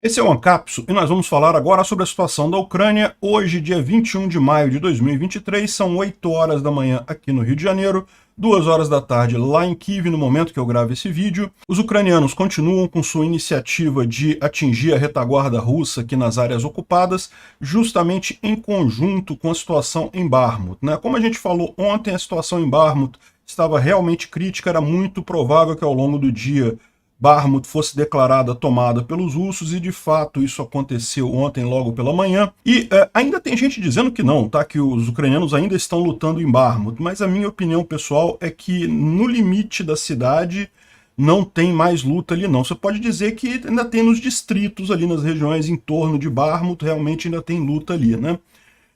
Esse é o Ancapso e nós vamos falar agora sobre a situação da Ucrânia. Hoje, dia 21 de maio de 2023, são 8 horas da manhã aqui no Rio de Janeiro, 2 horas da tarde lá em Kiev, no momento que eu gravo esse vídeo. Os ucranianos continuam com sua iniciativa de atingir a retaguarda russa aqui nas áreas ocupadas, justamente em conjunto com a situação em Bakhmut, né? Como a gente falou ontem, a situação em Bakhmut estava realmente crítica, era muito provável que ao longo do dia Bakhmut fosse declarada tomada pelos russos, e de fato isso aconteceu ontem logo pela manhã. E ainda tem gente dizendo que não, tá? Que os ucranianos ainda estão lutando em Bakhmut, mas a minha opinião pessoal é que no limite da cidade não tem mais luta ali não. Você pode dizer que ainda tem nos distritos ali, nas regiões em torno de Bakhmut, realmente ainda tem luta ali, né?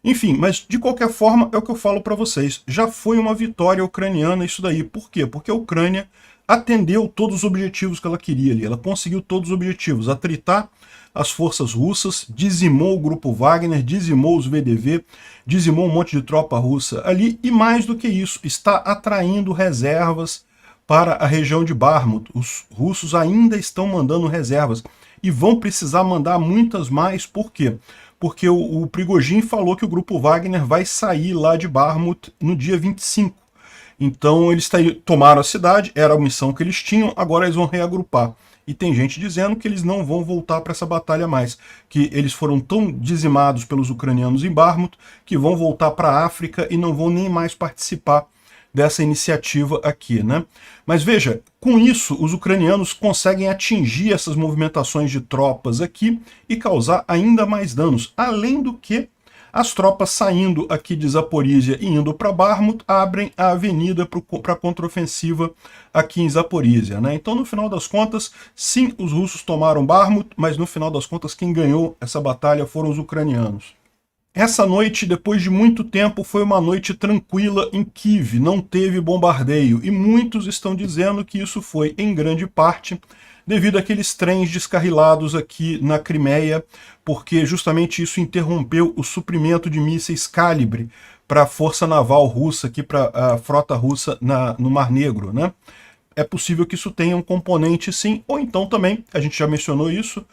Enfim, mas de qualquer forma é o que eu falo para vocês. Já foi uma vitória ucraniana isso daí. Por quê? Porque a Ucrânia atendeu todos os objetivos que ela queria ali. Ela conseguiu todos os objetivos. Atritar as forças russas, dizimou o grupo Wagner, dizimou os VDV, dizimou um monte de tropa russa ali. E mais do que isso, está atraindo reservas para a região de Bakhmut. Os russos ainda estão mandando reservas. E vão precisar mandar muitas mais. Por quê? Porque o Prigozhin falou que o grupo Wagner vai sair lá de Bakhmut no dia 25. Então eles tomaram a cidade, era a missão que eles tinham, agora eles vão reagrupar. E tem gente dizendo que eles não vão voltar para essa batalha mais, que eles foram tão dizimados pelos ucranianos em Bakhmut que vão voltar para a África e não vão nem mais participar dessa iniciativa aqui, né? Mas veja, com isso os ucranianos conseguem atingir essas movimentações de tropas aqui e causar ainda mais danos, além do que as tropas saindo aqui de Zaporizhia e indo para Bakhmut abrem a avenida para a contraofensiva aqui em Zaporizhia, né? Então, no final das contas, sim, os russos tomaram Bakhmut, mas no final das contas quem ganhou essa batalha foram os ucranianos. Essa noite, depois de muito tempo, foi uma noite tranquila em Kiev, não teve bombardeio, e muitos estão dizendo que isso foi, em grande parte, devido àqueles trens descarrilados aqui na Crimeia, porque justamente isso interrompeu o suprimento de mísseis Calibre para a força naval russa, aqui para a frota russa no Mar Negro, né? É possível que isso tenha um componente sim, ou então também, a gente já mencionou isso,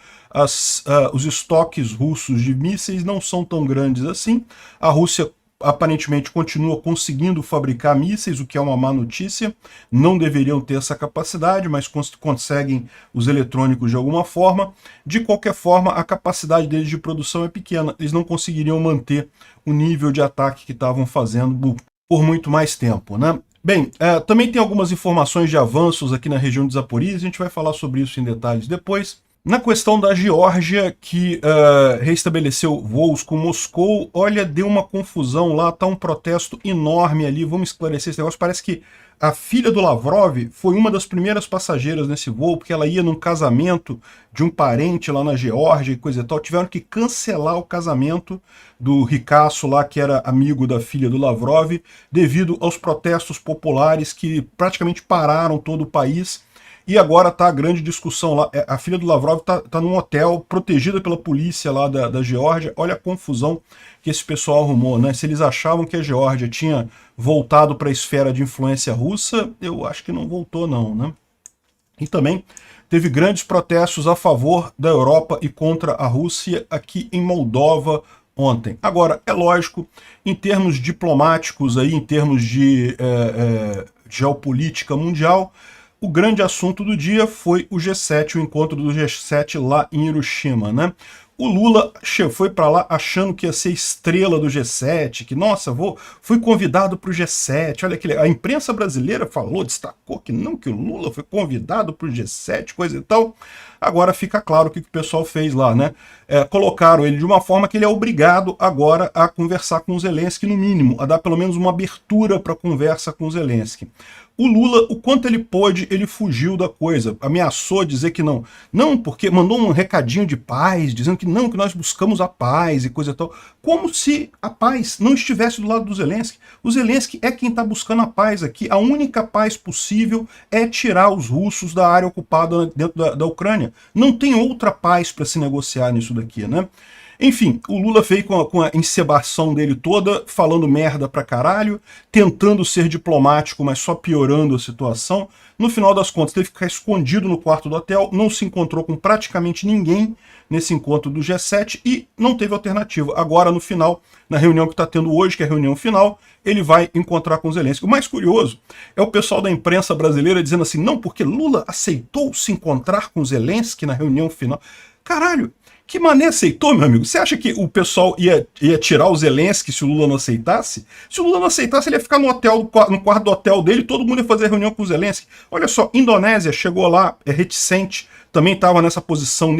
os estoques russos de mísseis não são tão grandes assim. A Rússia aparentemente continua conseguindo fabricar mísseis, o que é uma má notícia. Não deveriam ter essa capacidade, mas conseguem os eletrônicos de alguma forma. De qualquer forma, a capacidade deles de produção é pequena. Eles não conseguiriam manter o nível de ataque que estavam fazendo por muito mais tempo, né? Bem, também tem algumas informações de avanços aqui na região de Zaporizhia, a gente vai falar sobre isso em detalhes depois. Na questão da Geórgia, que restabeleceu voos com Moscou, olha, deu uma confusão lá, tá um protesto enorme ali, vamos esclarecer esse negócio. Parece que a filha do Lavrov foi uma das primeiras passageiras nesse voo, porque ela ia num casamento de um parente lá na Geórgia e coisa e tal. Tiveram que cancelar o casamento do ricaço lá, que era amigo da filha do Lavrov, devido aos protestos populares que praticamente pararam todo o país. E agora tá a grande discussão lá. A filha do Lavrov tá num hotel, protegida pela polícia lá da Geórgia. Olha a confusão que esse pessoal arrumou, né? Se eles achavam que a Geórgia tinha voltado para a esfera de influência russa, eu acho que não voltou não, né? E também teve grandes protestos a favor da Europa e contra a Rússia aqui em Moldova ontem. Agora, é lógico, em termos diplomáticos, aí, em termos de geopolítica mundial, o grande assunto do dia foi o G7, o encontro do G7 lá em Hiroshima, né? O Lula foi para lá achando que ia ser estrela do G7, que, nossa, fui convidado para o G7, olha que a imprensa brasileira falou, destacou que não, que o Lula foi convidado para o G7, coisa e tal. Agora fica claro o que o pessoal fez lá, né? Colocaram ele de uma forma que ele é obrigado agora a conversar com o Zelensky, no mínimo, a dar pelo menos uma abertura para conversa com o Zelensky. O Lula, o quanto ele pôde, ele fugiu da coisa, ameaçou dizer que não. Não, porque mandou um recadinho de paz, dizendo que não, que nós buscamos a paz e coisa e tal. Como se a paz não estivesse do lado do Zelensky. O Zelensky é quem está buscando a paz aqui. A única paz possível é tirar os russos da área ocupada dentro da Ucrânia. Não tem outra paz para se negociar nisso daqui, né? Enfim, o Lula veio com a encebação dele toda, falando merda pra caralho, tentando ser diplomático, mas só piorando a situação. No final das contas, teve que ficar escondido no quarto do hotel, não se encontrou com praticamente ninguém nesse encontro do G7 e não teve alternativa. Agora, no final, na reunião que está tendo hoje, que é a reunião final, ele vai encontrar com o Zelensky. O mais curioso é o pessoal da imprensa brasileira dizendo assim, não, porque Lula aceitou se encontrar com o Zelensky na reunião final. Caralho, que mané aceitou, meu amigo? Você acha que o pessoal ia tirar o Zelensky se o Lula não aceitasse? Se o Lula não aceitasse, ele ia ficar no quarto do hotel dele, todo mundo ia fazer reunião com o Zelensky. Olha só, Indonésia chegou lá, é reticente, também estava nessa posição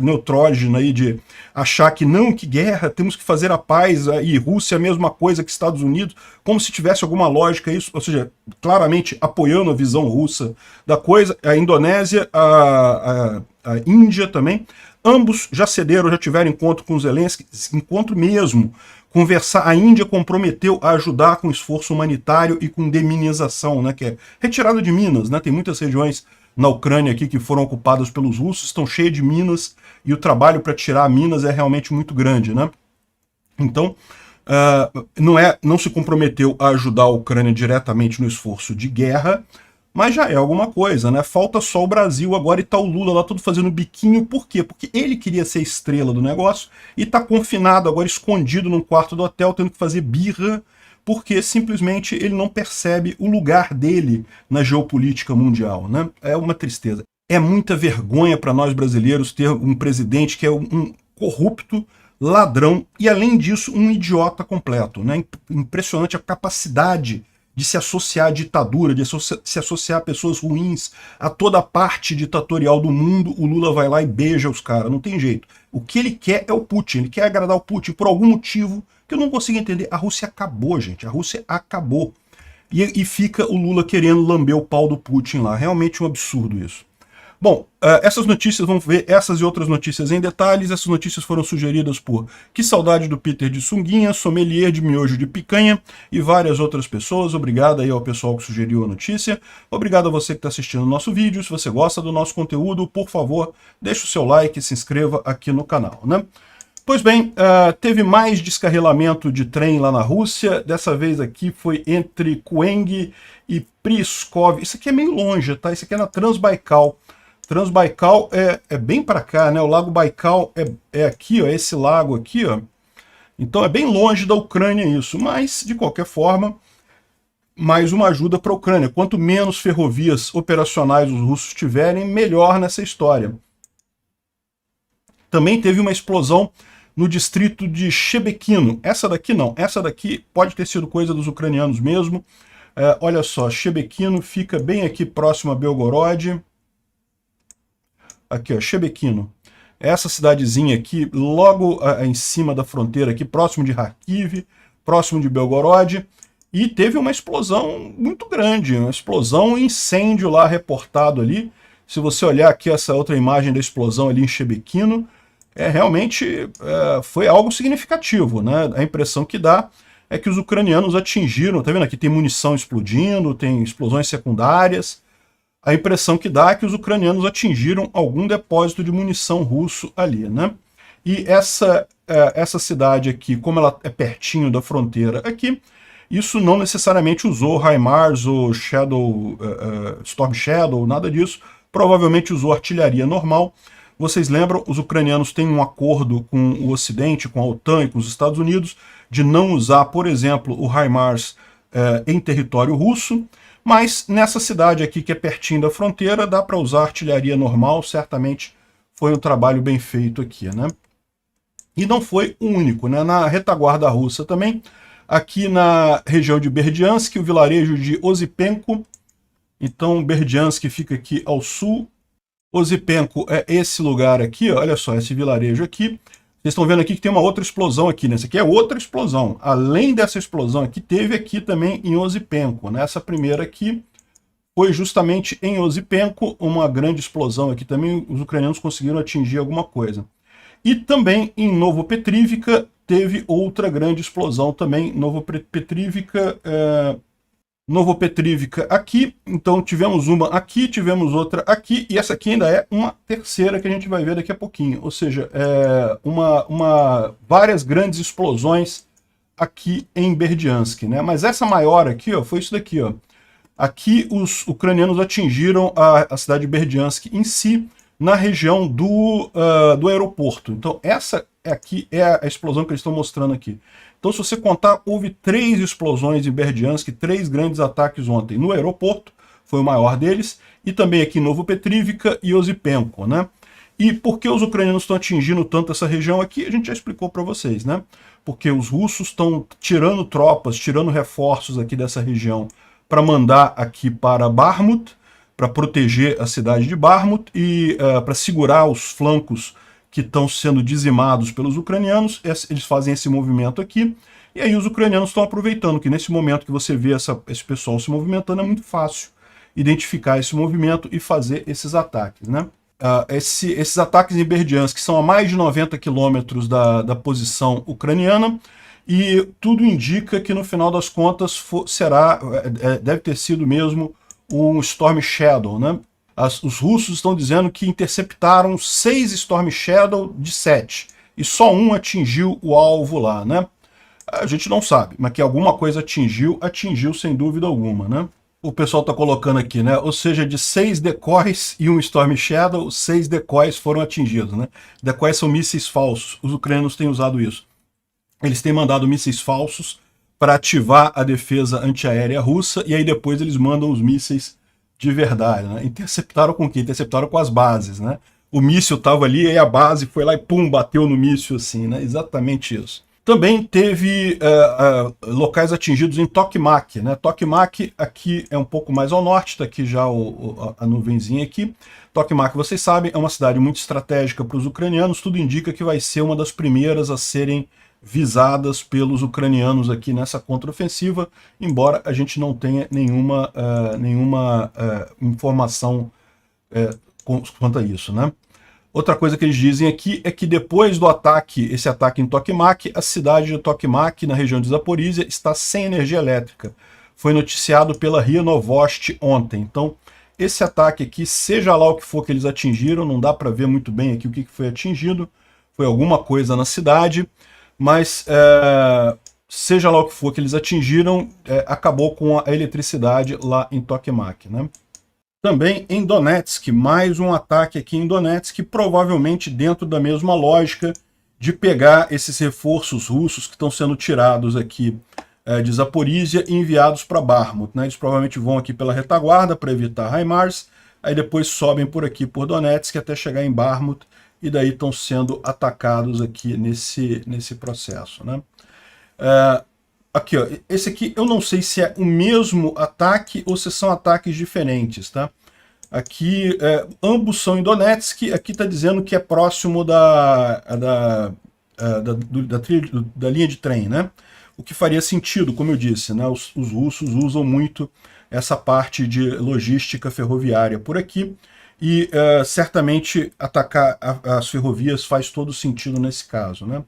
neutrógena aí de achar que não, que guerra, temos que fazer a paz, e Rússia é a mesma coisa que Estados Unidos, como se tivesse alguma lógica isso, ou seja, claramente apoiando a visão russa da coisa. A Indonésia, a Índia também, ambos já cederam, já tiveram encontro com os Zelensky, encontro mesmo, conversar. A Índia comprometeu a ajudar com esforço humanitário e com deminização, né, que é retirada de minas, né, tem muitas regiões na Ucrânia aqui que foram ocupadas pelos russos, estão cheias de minas, e o trabalho para tirar minas é realmente muito grande, né? Então, não se comprometeu a ajudar a Ucrânia diretamente no esforço de guerra, mas já é alguma coisa, né? Falta só o Brasil agora e tá o Lula lá todo fazendo biquinho. Por quê? Porque ele queria ser estrela do negócio e tá confinado agora, escondido num quarto do hotel, tendo que fazer birra, porque simplesmente ele não percebe o lugar dele na geopolítica mundial, né? É uma tristeza. É muita vergonha para nós brasileiros ter um presidente que é um corrupto, ladrão e, além disso, um idiota completo, né? Impressionante a capacidade de se associar à ditadura, de se associar a pessoas ruins, a toda a parte ditatorial do mundo. O Lula vai lá e beija os caras, não tem jeito. O que ele quer é o Putin, ele quer agradar o Putin por algum motivo que eu não consigo entender. A Rússia acabou, gente, a Rússia acabou. E fica o Lula querendo lamber o pau do Putin lá, realmente um absurdo isso. Bom, essas notícias, vamos ver essas e outras notícias em detalhes. Essas notícias foram sugeridas por Que Saudade do Peter de Sunguinha, Sommelier de Miojo de Picanha e várias outras pessoas. Obrigado aí ao pessoal que sugeriu a notícia. Obrigado a você que está assistindo o nosso vídeo. Se você gosta do nosso conteúdo, por favor, deixe o seu like e se inscreva aqui no canal, né? Pois bem, teve mais descarrilamento de trem lá na Rússia. Dessa vez aqui foi entre Kueng e Pskov. Isso aqui é meio longe, tá? Isso aqui é na Transbaikal. Transbaikal é bem para cá, né? O Lago Baikal é aqui, ó, esse lago aqui, ó. Então é bem longe da Ucrânia isso, mas de qualquer forma, mais uma ajuda para a Ucrânia. Quanto menos ferrovias operacionais os russos tiverem, melhor nessa história. Também teve uma explosão no distrito de Shebekino. Essa daqui não, essa daqui pode ter sido coisa dos ucranianos mesmo. Olha só, Shebekino fica bem aqui próximo a Belgorod. Aqui, ó, Shebekino. Essa cidadezinha aqui, logo em cima da fronteira, aqui próximo de Kharkiv, próximo de Belgorod. E teve uma explosão muito grande, uma explosão, um incêndio lá reportado ali. Se você olhar aqui essa outra imagem da explosão ali em Shebekino, realmente foi algo significativo, né? A impressão que dá é que os ucranianos atingiram, tá vendo aqui, tem munição explodindo, tem explosões secundárias. A impressão que dá é que os ucranianos atingiram algum depósito de munição russo ali, né? E essa cidade aqui, como ela é pertinho da fronteira aqui, isso não necessariamente usou HIMARS ou Storm Shadow, nada disso. Provavelmente usou artilharia normal. Vocês lembram, os ucranianos têm um acordo com o Ocidente, com a OTAN e com os Estados Unidos, de não usar, por exemplo, o HIMARS em território russo, mas nessa cidade aqui, que é pertinho da fronteira, dá para usar artilharia normal. Certamente foi um trabalho bem feito aqui, né? E não foi o único, né? Na retaguarda russa também, aqui na região de Berdiansk, o vilarejo de Osipenko. Então, Berdiansk fica aqui ao sul. Osipenko é esse lugar aqui, ó, olha só, esse vilarejo aqui. Vocês estão vendo aqui que tem uma outra explosão aqui, né? Essa aqui é outra explosão. Além dessa explosão aqui, teve aqui também em Osipenko, né? Essa primeira aqui foi justamente em Osipenko, uma grande explosão aqui também. Os ucranianos conseguiram atingir alguma coisa. E também em Novopetrivka teve outra grande explosão também. Novopetrivka Novopetrivka aqui, então tivemos uma aqui, tivemos outra aqui, e essa aqui ainda é uma terceira que a gente vai ver daqui a pouquinho, ou seja, várias grandes explosões aqui em Berdiansk, né? Mas essa maior aqui, ó, foi isso daqui, ó. Aqui os ucranianos atingiram a cidade de Berdiansk em si, na região do aeroporto. Então essa aqui é a explosão que eles estão mostrando aqui. Então, se você contar, houve 3 explosões em Berdiansk, 3 grandes ataques ontem no aeroporto, foi o maior deles, e também aqui em Novopetrivka e Osipenko, né? E por que os ucranianos estão atingindo tanto essa região aqui, a gente já explicou para vocês, né? Porque os russos estão tirando tropas, tirando reforços aqui dessa região para mandar aqui para Bakhmut, para proteger a cidade de Bakhmut e para segurar os flancos que estão sendo dizimados pelos ucranianos. Eles fazem esse movimento aqui, e aí os ucranianos estão aproveitando que nesse momento que você vê esse pessoal se movimentando, é muito fácil identificar esse movimento e fazer esses ataques, né? Esses ataques em Berdiansk são a mais de 90 quilômetros da posição ucraniana, e tudo indica que no final das contas deve ter sido mesmo um Storm Shadow, né? Os russos estão dizendo que interceptaram 6 Storm Shadow de 7, e só um atingiu o alvo lá, né? A gente não sabe, mas que alguma coisa atingiu sem dúvida alguma, né? O pessoal está colocando aqui, né? Ou seja, de 6 decoys e um Storm Shadow, 6 decoys foram atingidos, né? Decoys são mísseis falsos, os ucranianos têm usado isso. Eles têm mandado mísseis falsos para ativar a defesa antiaérea russa, e aí depois eles mandam os mísseis de verdade, né? Interceptaram com o quê? Interceptaram com as bases, né? O míssil estava ali, e a base foi lá e pum, bateu no míssil assim, né? Exatamente isso. Também teve locais atingidos em Tokmak, né? Tokmak aqui é um pouco mais ao norte, está aqui já a nuvenzinha aqui. Tokmak, vocês sabem, é uma cidade muito estratégica para os ucranianos, tudo indica que vai ser uma das primeiras a serem visadas pelos ucranianos aqui nessa contraofensiva, embora a gente não tenha nenhuma informação quanto a isso, né? Outra coisa que eles dizem aqui é que depois do ataque, esse ataque em Tokmak, a cidade de Tokmak, na região de Zaporizhia, está sem energia elétrica. Foi noticiado pela RIA Novosti ontem. Então, esse ataque aqui, seja lá o que for que eles atingiram, não dá para ver muito bem aqui o que foi atingido, foi alguma coisa na cidade, mas seja lá o que for que eles atingiram, acabou com a eletricidade lá em Tokmak, né? Também em Donetsk, mais um ataque aqui em Donetsk, provavelmente dentro da mesma lógica de pegar esses reforços russos que estão sendo tirados aqui de Zaporizhia e enviados para Bakhmut, né? Eles provavelmente vão aqui pela retaguarda para evitar HIMARS, aí depois sobem por aqui por Donetsk até chegar em Bakhmut, e daí estão sendo atacados aqui nesse processo, né? Aqui, ó, esse aqui eu não sei se é o mesmo ataque ou se são ataques diferentes, tá? Aqui, ambos são em Donetsk, aqui está dizendo que é próximo da linha de trem, né? O que faria sentido, como eu disse, né? Os russos usam muito essa parte de logística ferroviária por aqui, e certamente atacar as ferrovias faz todo sentido nesse caso, né?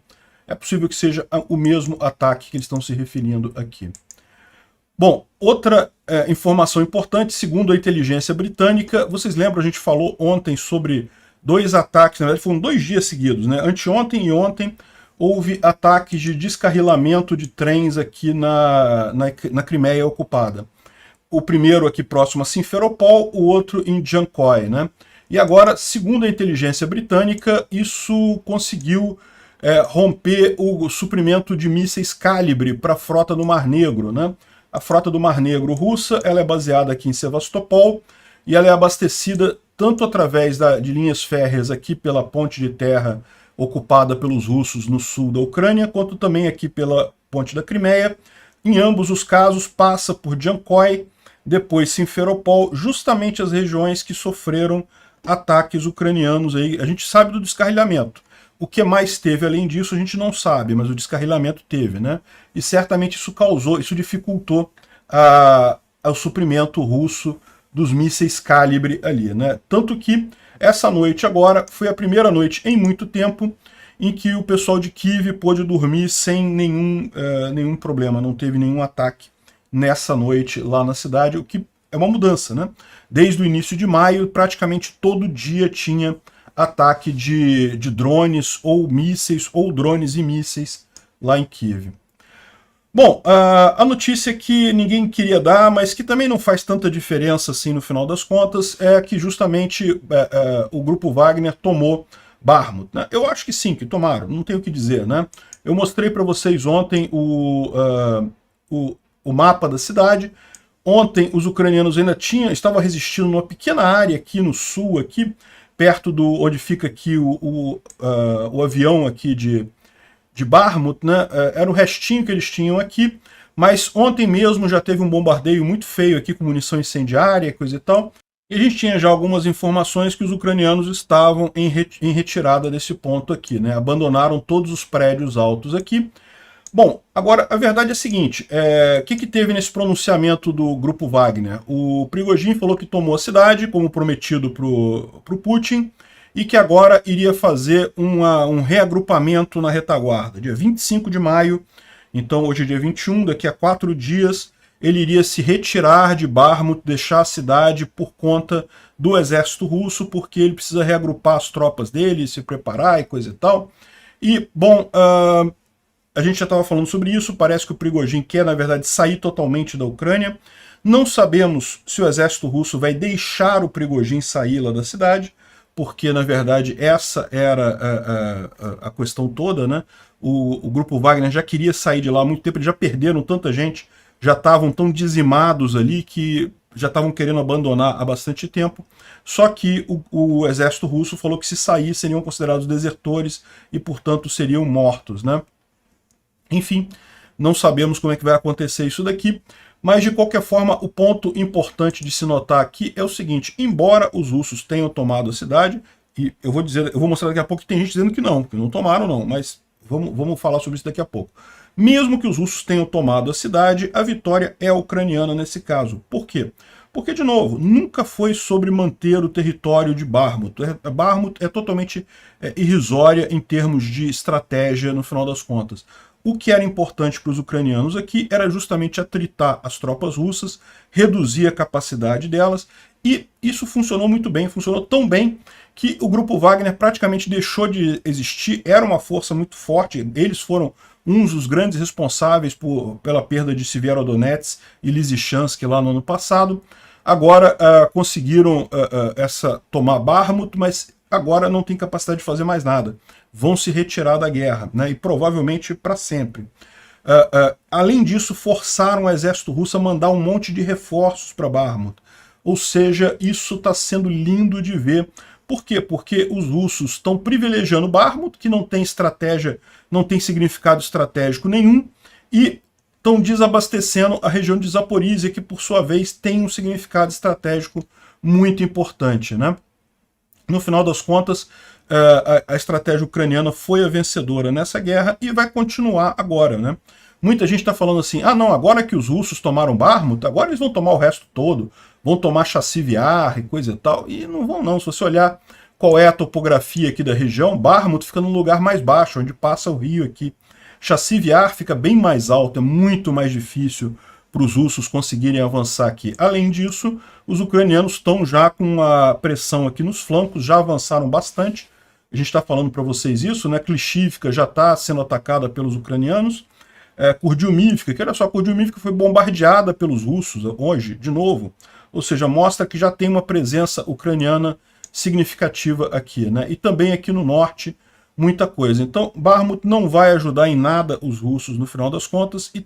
É possível que seja o mesmo ataque que eles estão se referindo aqui. Bom, outra informação importante, segundo a inteligência britânica, vocês lembram, a gente falou ontem sobre 2 ataques, na verdade foram 2 dias seguidos, né? Anteontem e ontem houve ataques de descarrilamento de trens aqui na Crimeia ocupada. O primeiro aqui próximo a Simferopol, o outro em Jankoy, né? E agora, segundo a inteligência britânica, isso conseguiu romper o suprimento de mísseis Calibre para a frota do Mar Negro, né? A frota do Mar Negro russa, ela é baseada aqui em Sevastopol, e ela é abastecida tanto através de linhas férreas aqui pela ponte de terra ocupada pelos russos no sul da Ucrânia, quanto também aqui pela ponte da Crimeia. Em ambos os casos passa por Jankoy, depois Simferopol, justamente as regiões que sofreram ataques ucranianos aí. A gente sabe do descarrilhamento. O que mais teve além disso a gente não sabe, mas o descarrilamento teve, né? E certamente isso dificultou o suprimento russo dos mísseis Calibre ali, né? Tanto que essa noite agora foi a primeira noite em muito tempo em que o pessoal de Kiev pôde dormir sem nenhum problema, não teve nenhum ataque nessa noite lá na cidade, o que é uma mudança, né? Desde o início de maio, praticamente todo dia tinha ataque de drones ou mísseis, ou drones e mísseis lá em Kiev. Bom, a notícia que ninguém queria dar, mas que também não faz tanta diferença assim no final das contas, é que justamente o grupo Wagner tomou Bakhmut, né? Eu acho que sim, que tomaram, não tenho o que dizer, né? Eu mostrei para vocês ontem o mapa da cidade. Ontem os ucranianos ainda estavam resistindo numa pequena área aqui no sul, aqui perto do onde fica aqui o avião aqui de Bakhmut, né? Era o restinho que eles tinham aqui, mas ontem mesmo já teve um bombardeio muito feio aqui com munição incendiária, coisa e tal, e a gente tinha já algumas informações que os ucranianos estavam em retirada desse ponto aqui, né? Abandonaram todos os prédios altos aqui. Bom, agora a verdade é a seguinte, o que teve nesse pronunciamento do grupo Wagner? O Prigozhin falou que tomou a cidade, como prometido para o Putin, e que agora iria fazer um reagrupamento na retaguarda. Dia 25 de maio, então hoje é dia 21, daqui a 4 dias, ele iria se retirar de Bakhmut, deixar a cidade por conta do exército russo, porque ele precisa reagrupar as tropas dele, se preparar e coisa e tal. E, bom, a gente já estava falando sobre isso, parece que o Prigozhin quer, na verdade, sair totalmente da Ucrânia. Não sabemos se o exército russo vai deixar o Prigozhin sair lá da cidade, porque, na verdade, essa era a questão toda, né? O grupo Wagner já queria sair de lá há muito tempo, eles já perderam tanta gente, já estavam tão dizimados ali que já estavam querendo abandonar há bastante tempo. Só que o exército russo falou que se sair seriam considerados desertores e, portanto, seriam mortos, né? Enfim, não sabemos como é que vai acontecer isso daqui, mas de qualquer forma o ponto importante de se notar aqui é o seguinte: embora os russos tenham tomado a cidade, e eu vou mostrar daqui a pouco que tem gente dizendo que não tomaram não, mas vamos falar sobre isso daqui a pouco. Mesmo que os russos tenham tomado a cidade, a vitória é ucraniana nesse caso. Por quê? Porque, de novo, nunca foi sobre manter o território de Bakhmut. Bakhmut é totalmente irrisória em termos de estratégia, no final das contas. O que era importante para os ucranianos aqui era justamente atritar as tropas russas, reduzir a capacidade delas, e isso funcionou muito bem, funcionou tão bem que o grupo Wagner praticamente deixou de existir, era uma força muito forte, eles foram uns dos grandes responsáveis pela perda de Severodonetsk e Lysychansk lá no ano passado. Agora conseguiram tomar Bakhmut, mas agora não tem capacidade de fazer mais nada. Vão se retirar da guerra, né, e provavelmente para sempre. Além disso, forçaram o exército russo a mandar um monte de reforços para Bakhmut. Ou seja, isso está sendo lindo de ver. Por quê? Porque os russos estão privilegiando Bakhmut, que não tem estratégia, não tem significado estratégico nenhum, e estão desabastecendo a região de Zaporizhia, que por sua vez tem um significado estratégico muito importante, né? No final das contas, a estratégia ucraniana foi a vencedora nessa guerra e vai continuar agora, né? Muita gente está falando assim, não, agora que os russos tomaram Bakhmut, agora eles vão tomar o resto todo, vão tomar Chasiv Yar e coisa e tal, e não vão não. Se você olhar qual é a topografia aqui da região, Bakhmut fica num lugar mais baixo, onde passa o rio aqui. Chasiv Yar fica bem mais alto, é muito mais difícil para os russos conseguirem avançar aqui. Além disso, os ucranianos estão já com a pressão aqui nos flancos, já avançaram bastante. A gente está falando para vocês isso, né? Klishivka já está sendo atacada pelos ucranianos. Kurdyumivka, que olha só, Kurdyumivka foi bombardeada pelos russos hoje, de novo. Ou seja, mostra que já tem uma presença ucraniana significativa aqui, né? E também aqui no norte, muita coisa. Então, Bakhmut não vai ajudar em nada os russos no final das contas, e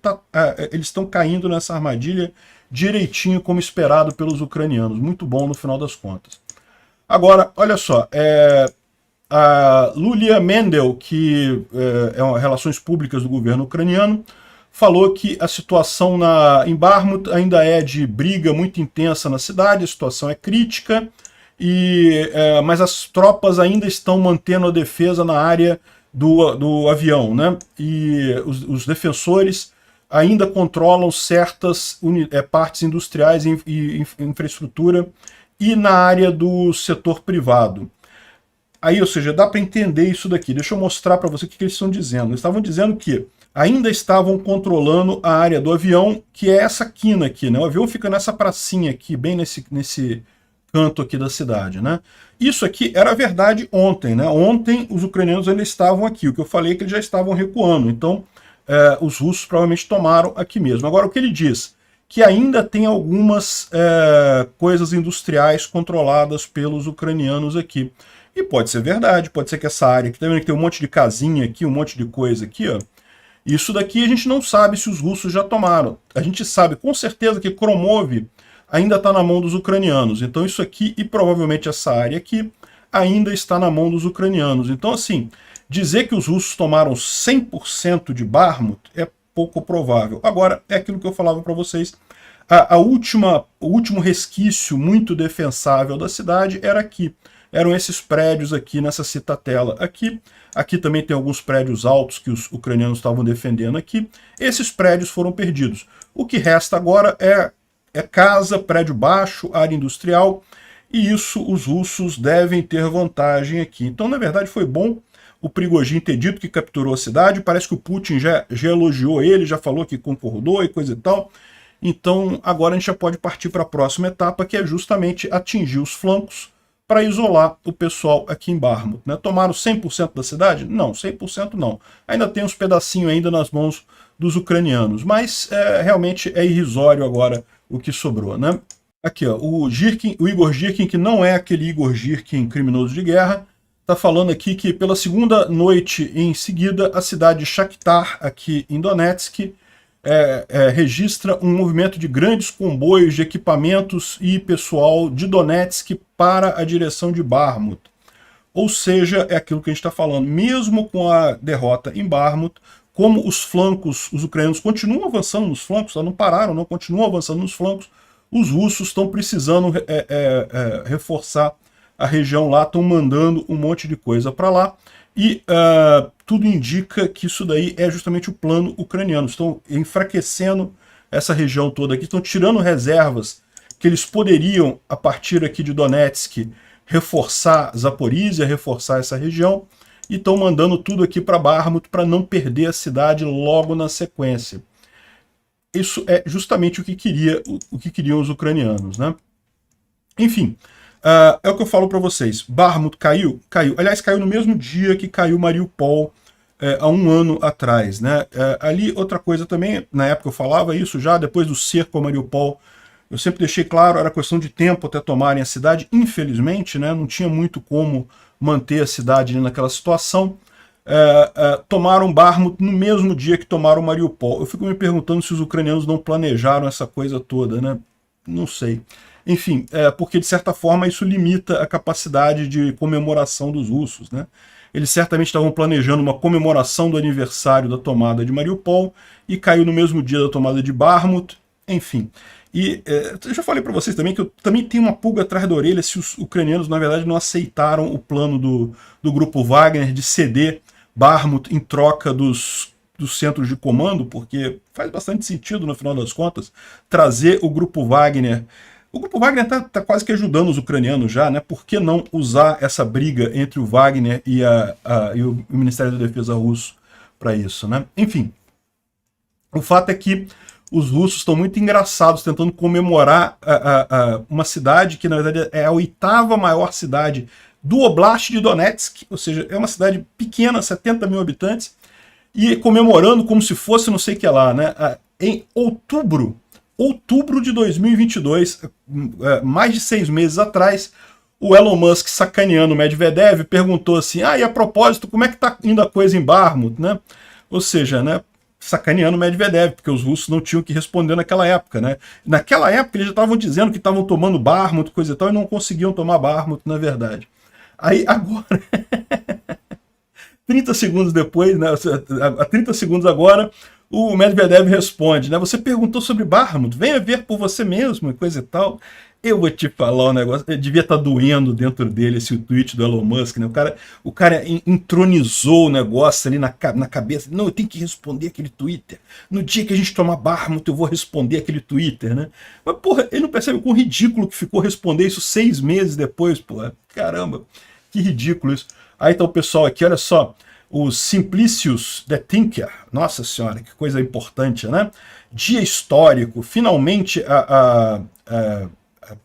eles estão caindo nessa armadilha direitinho como esperado pelos ucranianos. Muito bom no final das contas. Agora, olha só, a Lulia Mendel, que é Relações Públicas do governo ucraniano, falou que a situação em Bakhmut ainda é de briga muito intensa na cidade, a situação é crítica, mas as tropas ainda estão mantendo a defesa na área do avião, né? E os defensores ainda controlam certas partes industriais e infraestrutura e na área do setor privado. Aí, ou seja, dá para entender isso daqui. Deixa eu mostrar para você o que eles estão dizendo. Eles estavam dizendo que ainda estavam controlando a área do avião, que é essa quina aqui, né? O avião fica nessa pracinha aqui, bem nesse canto aqui da cidade, né? Isso aqui era verdade ontem, né? Ontem os ucranianos ainda estavam aqui. O que eu falei é que eles já estavam recuando. Então, os russos provavelmente tomaram aqui mesmo. Agora, o que ele diz? Que ainda tem algumas coisas industriais controladas pelos ucranianos aqui. E pode ser verdade, pode ser que essa área aqui, tá vendo que tem um monte de casinha aqui, um monte de coisa aqui, ó. Isso daqui a gente não sabe se os russos já tomaram. A gente sabe com certeza que Kromov ainda está na mão dos ucranianos. Então isso aqui e provavelmente essa área aqui ainda está na mão dos ucranianos. Então assim, dizer que os russos tomaram 100% de Bakhmut é pouco provável. Agora, é aquilo que eu falava para vocês. O último resquício muito defensável da cidade era aqui. Eram esses prédios aqui nessa citadela aqui. Aqui também tem alguns prédios altos que os ucranianos estavam defendendo aqui. Esses prédios foram perdidos. O que resta agora é casa, prédio baixo, área industrial, e isso os russos devem ter vantagem aqui. Então, na verdade, foi bom o Prigozhin ter dito que capturou a cidade. Parece que o Putin já elogiou ele, já falou que concordou e coisa e tal. Então, agora a gente já pode partir para a próxima etapa, que é justamente atingir os flancos para isolar o pessoal aqui em Bakhmut, né? Tomaram 100% da cidade? Não, 100% não. Ainda tem uns pedacinhos ainda nas mãos dos ucranianos, mas realmente é irrisório agora o que sobrou, né? Aqui, ó, o Igor Girkin, que não é aquele Igor Girkin criminoso de guerra, está falando aqui que pela segunda noite em seguida, a cidade de Shakhtar, aqui em Donetsk, registra um movimento de grandes comboios de equipamentos e pessoal de Donetsk para a direção de Bakhmut. Ou seja, é aquilo que a gente está falando, mesmo com a derrota em Bakhmut, como os flancos, os ucranianos continuam avançando nos flancos, não pararam, não continuam avançando nos flancos, os russos estão precisando reforçar a região lá, estão mandando um monte de coisa para lá, e tudo indica que isso daí é justamente o plano ucraniano. Estão enfraquecendo essa região toda aqui, estão tirando reservas que eles poderiam, a partir aqui de Donetsk, reforçar Zaporizhia, reforçar essa região, e estão mandando tudo aqui para Bakhmut para não perder a cidade logo na sequência. Isso é justamente o que queriam os ucranianos, né? Enfim, é o que eu falo para vocês. Bakhmut caiu? Caiu. Aliás, caiu no mesmo dia que caiu Mariupol há um ano atrás, né? Ali, outra coisa também, na época eu falava isso já, depois do cerco a Mariupol, eu sempre deixei claro, era questão de tempo até tomarem a cidade, infelizmente, né? Não tinha muito como manter a cidade ali naquela situação. Tomaram Bakhmut no mesmo dia que tomaram Mariupol. Eu fico me perguntando se os ucranianos não planejaram essa coisa toda, né? Não sei. Enfim, porque de certa forma isso limita a capacidade de comemoração dos russos, né? Eles certamente estavam planejando uma comemoração do aniversário da tomada de Mariupol e caiu no mesmo dia da tomada de Bakhmut, enfim. E eu já falei para vocês também que eu também tenho uma pulga atrás da orelha se os ucranianos, na verdade, não aceitaram o plano do grupo Wagner de ceder Bakhmut em troca dos centros de comando, porque faz bastante sentido, no final das contas, trazer o grupo Wagner. O grupo Wagner está quase que ajudando os ucranianos já, né? Por que não usar essa briga entre o Wagner e o Ministério da Defesa russo para isso, né? Enfim, o fato é que os russos estão muito engraçados tentando comemorar uma cidade que, na verdade, é a 8ª maior cidade do Oblast de Donetsk, ou seja, é uma cidade pequena, 70 mil habitantes, e comemorando como se fosse não sei o que lá, né? Em outubro de 2022, mais de 6 meses atrás, o Elon Musk, sacaneando o Medvedev, perguntou assim, e a propósito, como é que tá indo a coisa em Bakhmut, né? Ou seja, né, sacaneando o Medvedev, porque os russos não tinham que responder naquela época, né? Naquela época eles já estavam dizendo que estavam tomando Bakhmut, coisa e tal, e não conseguiam tomar Bakhmut, na verdade. Aí agora, 30 segundos depois, né, a 30 segundos agora, o Medvedev responde, né? Você perguntou sobre Bakhmut, venha ver por você mesmo e coisa e tal. Eu vou te falar um negócio, devia estar doendo dentro dele esse tweet do Elon Musk, né? O cara entronizou o negócio ali na cabeça. Não, eu tenho que responder aquele Twitter. No dia que a gente tomar Bakhmut, eu vou responder aquele Twitter, né? Mas, porra, ele não percebe o quão ridículo que ficou responder isso 6 meses depois, porra. Caramba, que ridículo isso. Aí tá o pessoal aqui, olha só. o Simplicius the Thinker, nossa senhora, que coisa importante, né? Dia histórico, finalmente a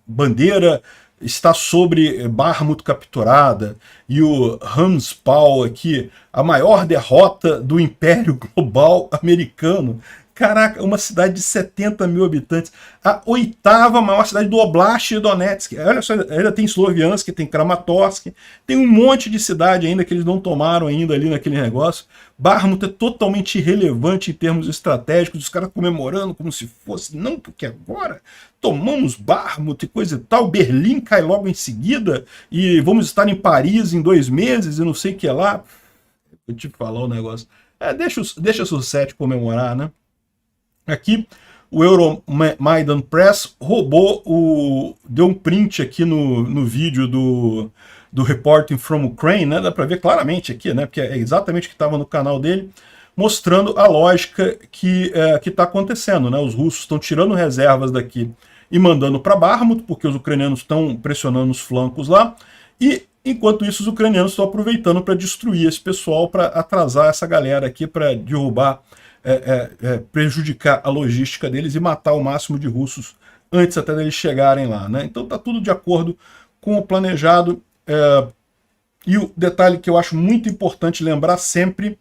bandeira está sobre Bakhmut capturada, e o Hans Paul aqui, a maior derrota do Império Global Americano. Caraca, uma cidade de 70 mil habitantes, a 8ª maior cidade do Oblast de Donetsk. Olha só, ainda tem Sloviansk, tem Kramatorsk, tem um monte de cidade ainda que eles não tomaram ainda ali naquele negócio. Bakhmut é totalmente irrelevante em termos estratégicos, os caras comemorando como se fosse, não, porque agora tomamos Bakhmut e coisa e tal, Berlim cai logo em seguida, e vamos estar em Paris em 2 meses, e não sei o que lá. Vou te falar um negócio. Deixa o Sussete comemorar, né? Aqui, o Euromaidan Press deu um print aqui no vídeo do Reporting from Ukraine, né? Dá para ver claramente aqui, né? Porque é exatamente o que estava no canal dele, mostrando a lógica que está acontecendo, né? Os russos estão tirando reservas daqui e mandando para Bakhmut, porque os ucranianos estão pressionando os flancos lá, e enquanto isso os ucranianos estão aproveitando para destruir esse pessoal, para atrasar essa galera aqui, para derrubar, prejudicar a logística deles e matar o máximo de russos antes até deles chegarem lá, né? Então tá tudo de acordo com o planejado. E o detalhe que eu acho muito importante lembrar sempre,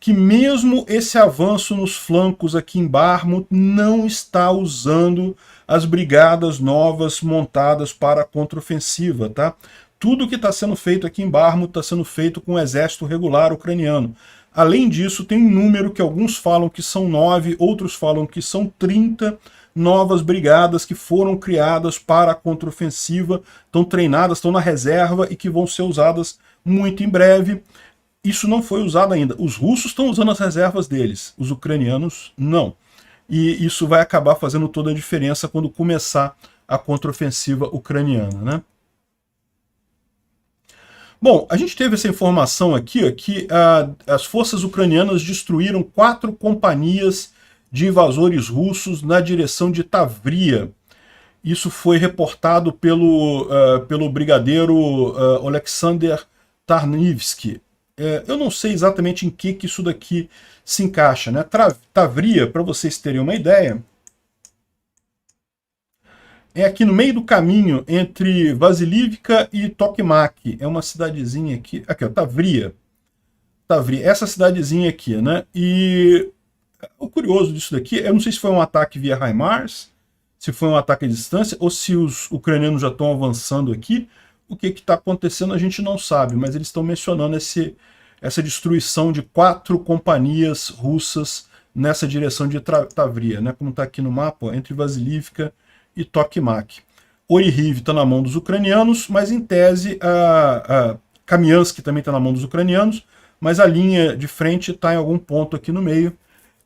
que mesmo esse avanço nos flancos aqui em Bakhmut não está usando as brigadas novas montadas para a contraofensiva, tá? Tudo que está sendo feito aqui em Bakhmut está sendo feito com o exército regular ucraniano. Além disso, tem um número que alguns falam que são 9, outros falam que são 30 novas brigadas que foram criadas para a contraofensiva, estão treinadas, estão na reserva e que vão ser usadas muito em breve. Isso não foi usado ainda. Os russos estão usando as reservas deles, os ucranianos não. E isso vai acabar fazendo toda a diferença quando começar a contraofensiva ucraniana, né? Bom, a gente teve essa informação aqui, ó, que as forças ucranianas destruíram 4 companhias de invasores russos na direção de Tavria. Isso foi reportado pelo brigadeiro Oleksandr Tarnivsky. Eu não sei exatamente em que isso daqui se encaixa, né? Tavria, para vocês terem uma ideia, é aqui no meio do caminho entre Vasilivka e Tokmak. É uma cidadezinha aqui, ó, Tavria. Tavria, essa cidadezinha aqui, né? E o curioso disso daqui, eu não sei se foi um ataque via HIMARS, se foi um ataque à distância, ou se os ucranianos já estão avançando aqui. O que está acontecendo a gente não sabe, mas eles estão mencionando essa destruição de 4 companhias russas nessa direção de Tavria, né? Como está aqui no mapa, ó, entre Vasilivka e Tokmak. Orihiv está na mão dos ucranianos, mas em tese a Kamiansk também está na mão dos ucranianos, mas a linha de frente está em algum ponto aqui no meio.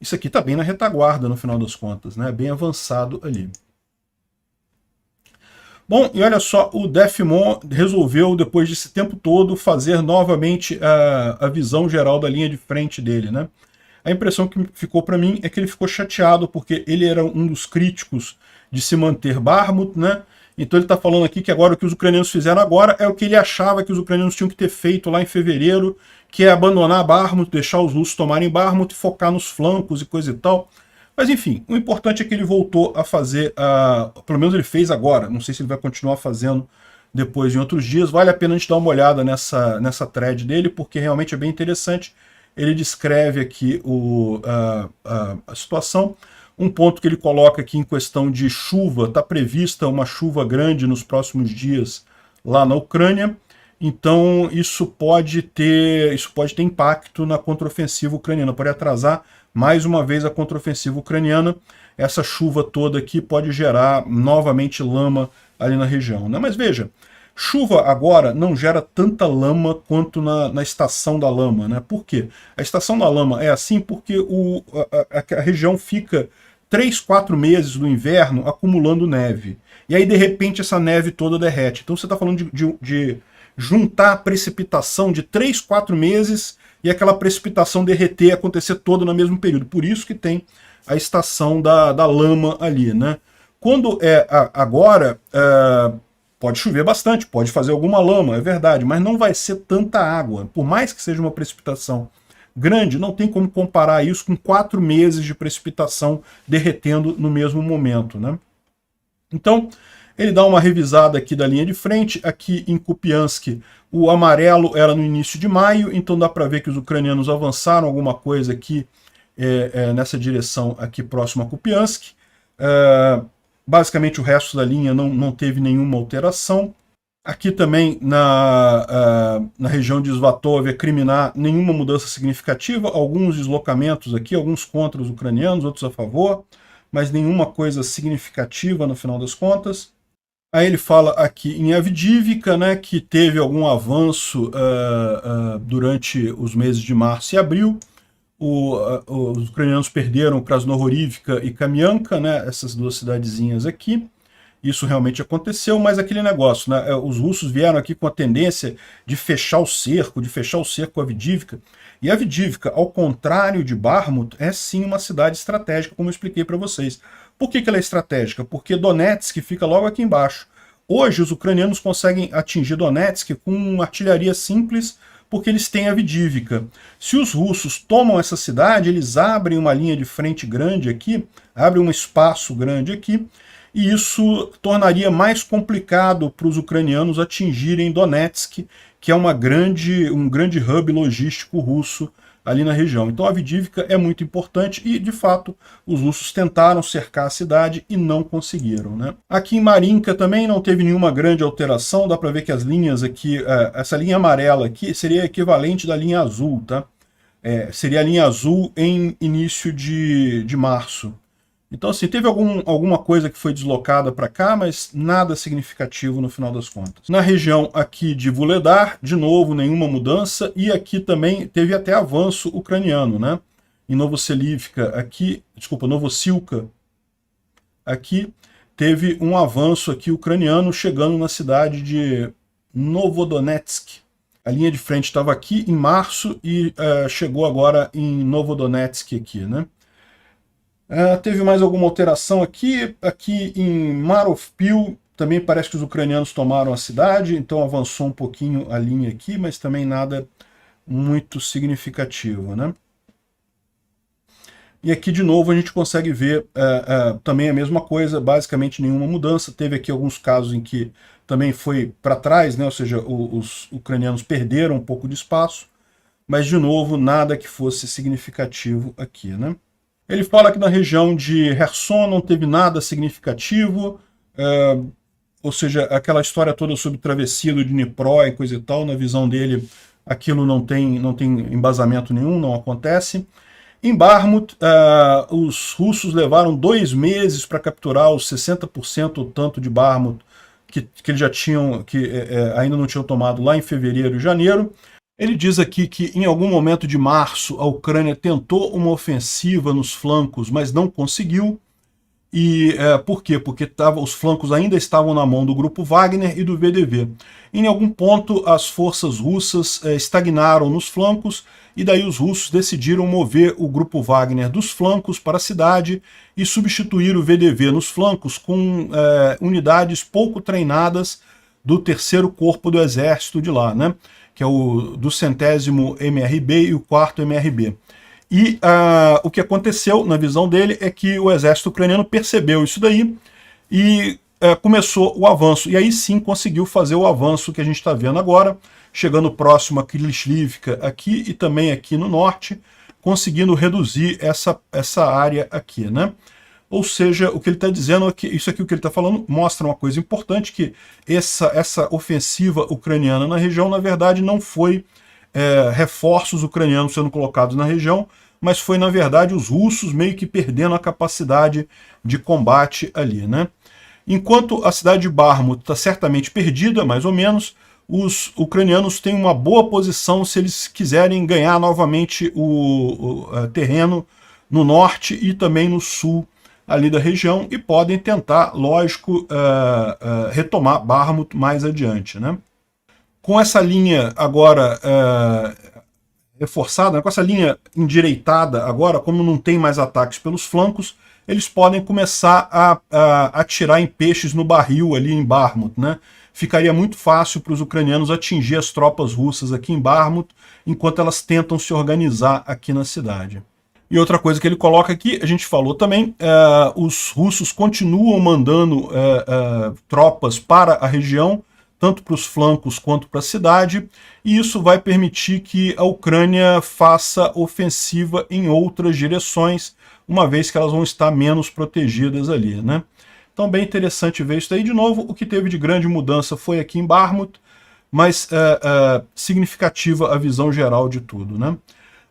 Isso aqui está bem na retaguarda, no final das contas, né? Bem avançado ali. Bom, e olha só, o Defmon resolveu, depois desse tempo todo, fazer novamente a visão geral da linha de frente dele, né? A impressão que ficou para mim é que ele ficou chateado, porque ele era um dos críticos de se manter Bakhmut, né? Então ele está falando aqui que agora o que os ucranianos fizeram agora é o que ele achava que os ucranianos tinham que ter feito lá em fevereiro, que é abandonar Bakhmut, deixar os russos tomarem Bakhmut e focar nos flancos e coisa e tal. Mas enfim, o importante é que ele voltou a fazer, pelo menos ele fez agora, não sei se ele vai continuar fazendo depois em outros dias. Vale a pena a gente dar uma olhada nessa thread dele, porque realmente é bem interessante. Ele descreve aqui a situação. Um ponto que ele coloca aqui em questão de chuva, está prevista uma chuva grande nos próximos dias lá na Ucrânia, então isso pode ter impacto na contraofensiva ucraniana, pode atrasar mais uma vez a contraofensiva ucraniana. Essa chuva toda aqui pode gerar novamente lama ali na região, né? Mas veja, chuva agora não gera tanta lama quanto na estação da lama, né? Por quê? A estação da lama é assim porque a região fica 3, 4 meses do inverno acumulando neve. E aí, de repente, essa neve toda derrete. Então você está falando de juntar a precipitação de 3, 4 meses e aquela precipitação derreter, acontecer toda no mesmo período. Por isso que tem a estação da lama ali, né? Quando agora, Pode chover bastante, pode fazer alguma lama, é verdade, mas não vai ser tanta água. Por mais que seja uma precipitação grande, não tem como comparar isso com 4 meses de precipitação derretendo no mesmo momento, né? Então, ele dá uma revisada aqui da linha de frente. Aqui em Kupiansk, o amarelo era no início de maio, então dá para ver que os ucranianos avançaram alguma coisa aqui nessa direção aqui próximo a Kupiansk. Basicamente o resto da linha não teve nenhuma alteração. Aqui também na região de Svatov, Kriminá, nenhuma mudança significativa, alguns deslocamentos aqui, alguns contra os ucranianos, outros a favor, mas nenhuma coisa significativa no final das contas. Aí ele fala aqui em Avdiivka, né, que teve algum avanço durante os meses de março e abril. Os ucranianos perderam Krasnohorivka e Kamianka, né, essas duas cidadezinhas aqui. Isso realmente aconteceu, mas aquele negócio, né, os russos vieram aqui com a tendência de fechar o cerco Avdiivka. E Avdiivka, ao contrário de Bakhmut, é sim uma cidade estratégica, como eu expliquei para vocês. Por que ela é estratégica? Porque Donetsk fica logo aqui embaixo. Hoje os ucranianos conseguem atingir Donetsk com artilharia simples, porque eles têm Avdiivka. Se os russos tomam essa cidade, eles abrem uma linha de frente grande aqui, abrem um espaço grande aqui, e isso tornaria mais complicado para os ucranianos atingirem Donetsk, que é um grande hub logístico russo ali na região. Então a Avdiivka é muito importante e, de fato, os russos tentaram cercar a cidade e não conseguiram, né? Aqui em Marinka também não teve nenhuma grande alteração, dá para ver que as linhas aqui, essa linha amarela aqui seria equivalente da linha azul, tá? Seria a linha azul em início de março. Então, assim, teve alguma coisa que foi deslocada para cá, mas nada significativo no final das contas. Na região aqui de Vuhledar, de novo, nenhuma mudança, e aqui também teve até avanço ucraniano, né? Em Novoselivka, Novosilka, aqui teve um avanço aqui ucraniano chegando na cidade de Novodonetsk. A linha de frente estava aqui em março e chegou agora em Novodonetsk aqui, né? Teve mais alguma alteração aqui em Marovpil, também parece que os ucranianos tomaram a cidade, então avançou um pouquinho a linha aqui, mas também nada muito significativo, né? E aqui de novo a gente consegue ver também a mesma coisa, basicamente nenhuma mudança. Teve aqui alguns casos em que também foi para trás, né? Ou seja, os ucranianos perderam um pouco de espaço, mas de novo nada que fosse significativo aqui, né? Ele fala que na região de Kherson não teve nada significativo, ou seja, aquela história toda sobre travessia do Dnipro e coisa e tal, na visão dele, aquilo não tem embasamento nenhum, não acontece. Em Bakhmut, os russos levaram 2 meses para capturar os 60% ou tanto de Bakhmut que eles já tinham, ainda não tinham tomado lá em fevereiro e janeiro. Ele diz aqui que em algum momento de março a Ucrânia tentou uma ofensiva nos flancos, mas não conseguiu. E por quê? Porque os flancos ainda estavam na mão do grupo Wagner e do VDV. Em algum ponto as forças russas estagnaram nos flancos e daí os russos decidiram mover o grupo Wagner dos flancos para a cidade e substituir o VDV nos flancos com unidades pouco treinadas do 3º Corpo do Exército de lá, né? Que é do 100º MRB e o 4º MRB. E o que aconteceu, na visão dele, é que o exército ucraniano percebeu isso daí e começou o avanço. E aí sim conseguiu fazer o avanço que a gente está vendo agora, chegando próximo a Kryslivka aqui e também aqui no norte, conseguindo reduzir essa área aqui, né? Ou seja, o que ele está dizendo é que isso aqui, o que ele está falando, mostra uma coisa importante, que essa ofensiva ucraniana na região, na verdade, não foi reforços ucranianos sendo colocados na região, mas foi, na verdade, os russos meio que perdendo a capacidade de combate ali, né? Enquanto a cidade de Bakhmut está certamente perdida, mais ou menos, os ucranianos têm uma boa posição se eles quiserem ganhar novamente o terreno no norte e também no sul ali da região, e podem tentar, lógico, retomar Bakhmut mais adiante, né? Com essa linha agora reforçada, né, com essa linha endireitada agora, como não tem mais ataques pelos flancos, eles podem começar a atirar em peixes no barril ali em Bakhmut, né? ficaria muito fácil para os ucranianos atingir as tropas russas aqui em Bakhmut, enquanto elas tentam se organizar aqui na cidade. E outra coisa que ele coloca aqui, a gente falou também, os russos continuam mandando tropas para a região, tanto para os flancos quanto para a cidade, e isso vai permitir que a Ucrânia faça ofensiva em outras direções, uma vez que elas vão estar menos protegidas ali, né? Então, bem interessante ver isso aí. De novo, o que teve de grande mudança foi aqui em Bakhmut, mas significativa a visão geral de tudo, né?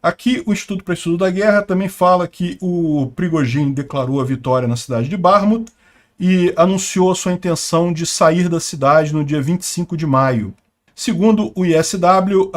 Aqui, o Instituto para Estudo da Guerra também fala que o Prigozhin declarou a vitória na cidade de Bakhmut e anunciou a sua intenção de sair da cidade no dia 25 de maio. Segundo o ISW,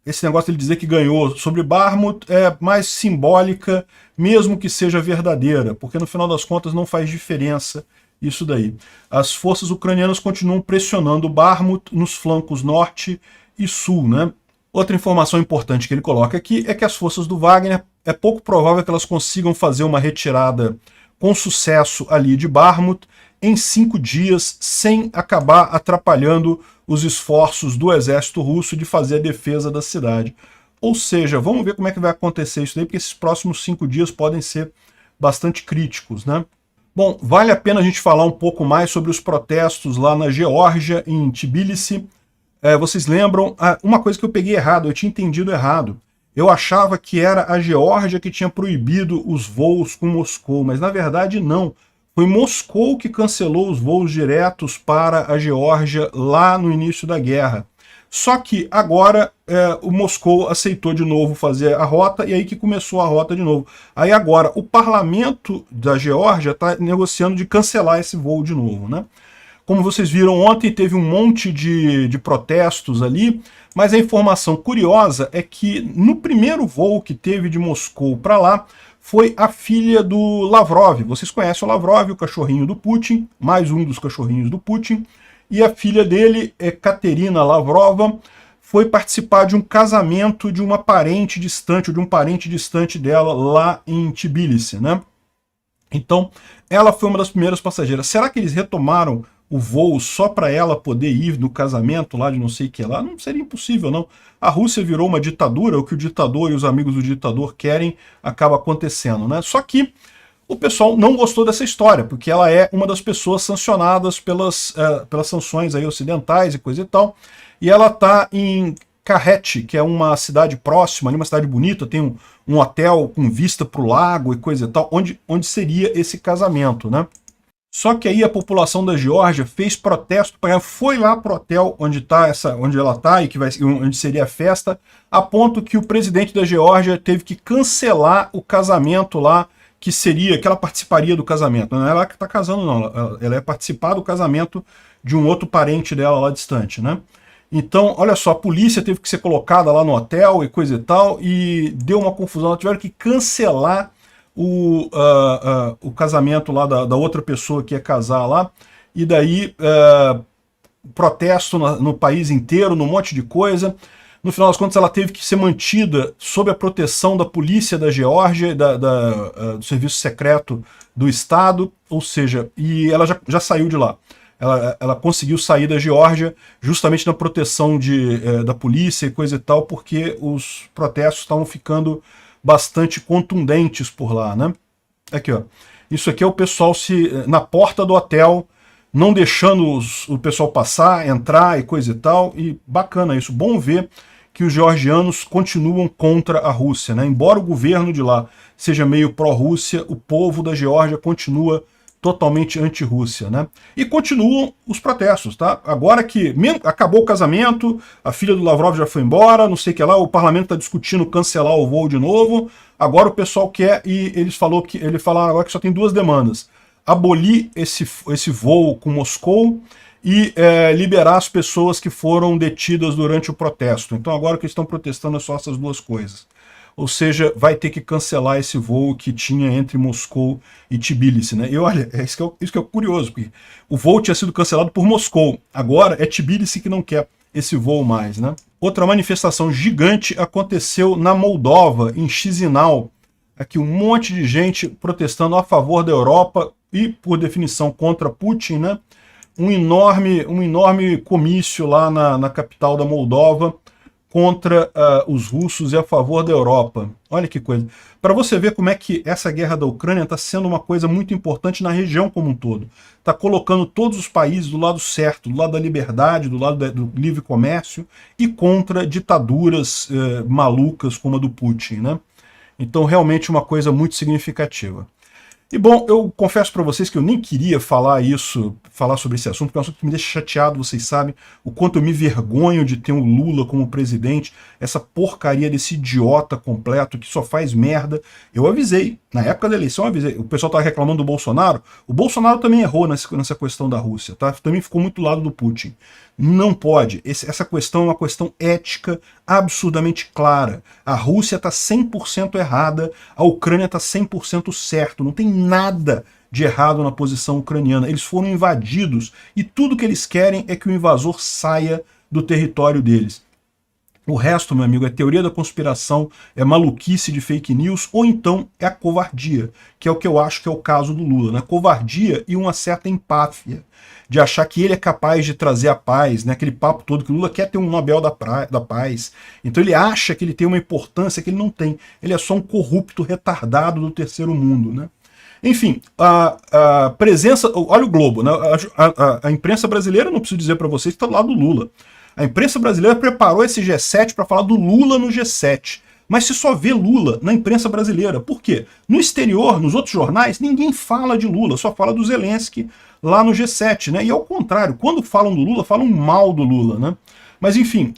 esse negócio de ele dizer que ganhou sobre Bakhmut é mais simbólica, mesmo que seja verdadeira, porque no final das contas não faz diferença isso daí. As forças ucranianas continuam pressionando Bakhmut nos flancos norte e sul, né? Outra informação importante que ele coloca aqui é que as forças do Wagner, é pouco provável que elas consigam fazer uma retirada com sucesso ali de Bakhmut em 5 dias, sem acabar atrapalhando os esforços do exército russo de fazer a defesa da cidade. Ou seja, vamos ver como é que vai acontecer isso daí, porque esses próximos 5 dias podem ser bastante críticos, né? Bom, vale a pena a gente falar um pouco mais sobre os protestos lá na Geórgia, em Tbilisi. Vocês lembram, uma coisa que eu peguei errado, eu tinha entendido errado. Eu achava que era a Geórgia que tinha proibido os voos com Moscou, mas na verdade não. Foi Moscou que cancelou os voos diretos para a Geórgia lá no início da guerra. Só que agora o Moscou aceitou de novo fazer a rota, e aí que começou a rota de novo. Aí agora o parlamento da Geórgia está negociando de cancelar esse voo de novo, né? Como vocês viram ontem, teve um monte de protestos ali, mas a informação curiosa é que no primeiro voo que teve de Moscou para lá, foi a filha do Lavrov. Vocês conhecem o Lavrov, o cachorrinho do Putin, mais um dos cachorrinhos do Putin, e a filha dele, Katerina Lavrova, foi participar de um casamento de uma parente distante, ou de um parente distante dela lá em Tbilisi, né? Então, ela foi uma das primeiras passageiras. Será que eles retomaram o voo só para ela poder ir no casamento lá de não sei o que lá? Não seria impossível, não. A Rússia virou uma ditadura, o que o ditador e os amigos do ditador querem acaba acontecendo, né? Só que o pessoal não gostou dessa história, porque ela é uma das pessoas sancionadas pelas sanções aí ocidentais e coisa e tal, e ela está em Kakheti, que é uma cidade próxima, uma cidade bonita, tem um hotel com vista para o lago e coisa e tal, onde seria esse casamento, né? Só que aí a população da Geórgia fez protesto, foi lá pro hotel onde ela está e onde seria a festa, a ponto que o presidente da Geórgia teve que cancelar o casamento lá, que ela participaria do casamento. Não é ela que está casando, não. Ela ia participar do casamento de um outro parente dela lá distante, né? Então, olha só, a polícia teve que ser colocada lá no hotel e coisa e tal, e deu uma confusão. Elas tiveram que cancelar o casamento lá da outra pessoa que ia casar lá, e daí protesto no país inteiro, num monte de coisa. No final das contas, ela teve que ser mantida sob a proteção da polícia da Geórgia, do serviço secreto do Estado, ou seja, e ela já saiu de lá. Ela conseguiu sair da Geórgia justamente na proteção da polícia e coisa e tal, porque os protestos estavam ficando bastante contundentes por lá, né? Aqui, ó. Isso aqui é o pessoal na porta do hotel, não deixando o pessoal passar, entrar e coisa e tal, e bacana isso. Bom ver que os georgianos continuam contra a Rússia, né? Embora o governo de lá seja meio pró-Rússia, o povo da Geórgia continua totalmente anti-Rússia, né? E continuam os protestos, tá? Agora que acabou o casamento, a filha do Lavrov já foi embora, não sei o que lá, o parlamento está discutindo cancelar o voo de novo, agora o pessoal quer, e eles falaram agora que só tem 2 demandas: abolir esse voo com Moscou e liberar as pessoas que foram detidas durante o protesto. Então agora o que eles estão protestando é só essas 2 coisas. Ou seja, vai ter que cancelar esse voo que tinha entre Moscou e Tbilisi, né? E olha, isso que é curioso, porque o voo tinha sido cancelado por Moscou, agora é Tbilisi que não quer esse voo mais, né? Outra manifestação gigante aconteceu na Moldova, em Chisinau. Aqui um monte de gente protestando a favor da Europa e, por definição, contra Putin, né? um enorme comício lá na capital da Moldova contra os russos e a favor da Europa. Olha que coisa. Para você ver como é que essa guerra da Ucrânia está sendo uma coisa muito importante na região como um todo. Está colocando todos os países do lado certo, do lado da liberdade, do lado do livre comércio e contra ditaduras malucas como a do Putin, né? Então, realmente uma coisa muito significativa. E bom, eu confesso para vocês que eu nem queria falar sobre esse assunto, porque é um assunto que me deixa chateado, vocês sabem o quanto eu me vergonho de ter um Lula como presidente, essa porcaria desse idiota completo que só faz merda. Eu avisei, na época da eleição eu avisei, o pessoal estava reclamando do Bolsonaro, o Bolsonaro também errou nessa questão da Rússia, tá? Também ficou muito do lado do Putin. Não pode, essa questão é uma questão ética absurdamente clara. A Rússia está 100% errada, a Ucrânia está 100% certo, não tem nada de errado na posição ucraniana. Eles foram invadidos e tudo que eles querem é que o invasor saia do território deles. O resto, meu amigo, é teoria da conspiração, é maluquice de fake news, ou então é a covardia, que é o que eu acho que é o caso do Lula, né? Covardia e uma certa empáfia, de achar que ele é capaz de trazer a paz, né? Aquele papo todo que o Lula quer ter um Nobel da Paz. Então ele acha que ele tem uma importância que ele não tem. Ele é só um corrupto retardado do terceiro mundo, né? Enfim, a presença... Olha o Globo, né? A imprensa brasileira, não preciso dizer para vocês, está do lado do Lula. A imprensa brasileira preparou esse G7 para falar do Lula no G7. Mas se só vê Lula na imprensa brasileira. Por quê? No exterior, nos outros jornais, ninguém fala de Lula, só fala do Zelensky lá no G7, né? E ao contrário, quando falam do Lula, falam mal do Lula, né? Mas enfim,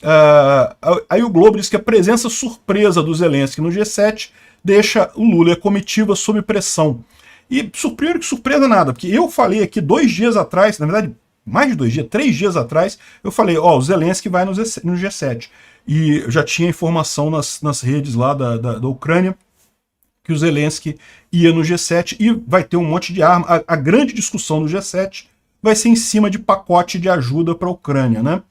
aí o Globo diz que a presença surpresa do Zelensky no G7 deixa o Lula e a comitiva sob pressão. E surpresa nada, porque eu falei aqui 2 dias atrás, na verdade, mais de 2 dias, 3 dias atrás, eu falei, ó, o Zelensky vai no G7. E eu já tinha informação nas redes lá da Ucrânia que o Zelensky ia no G7 e vai ter um monte de arma. A grande discussão no G7 vai ser em cima de pacote de ajuda para a Ucrânia, né?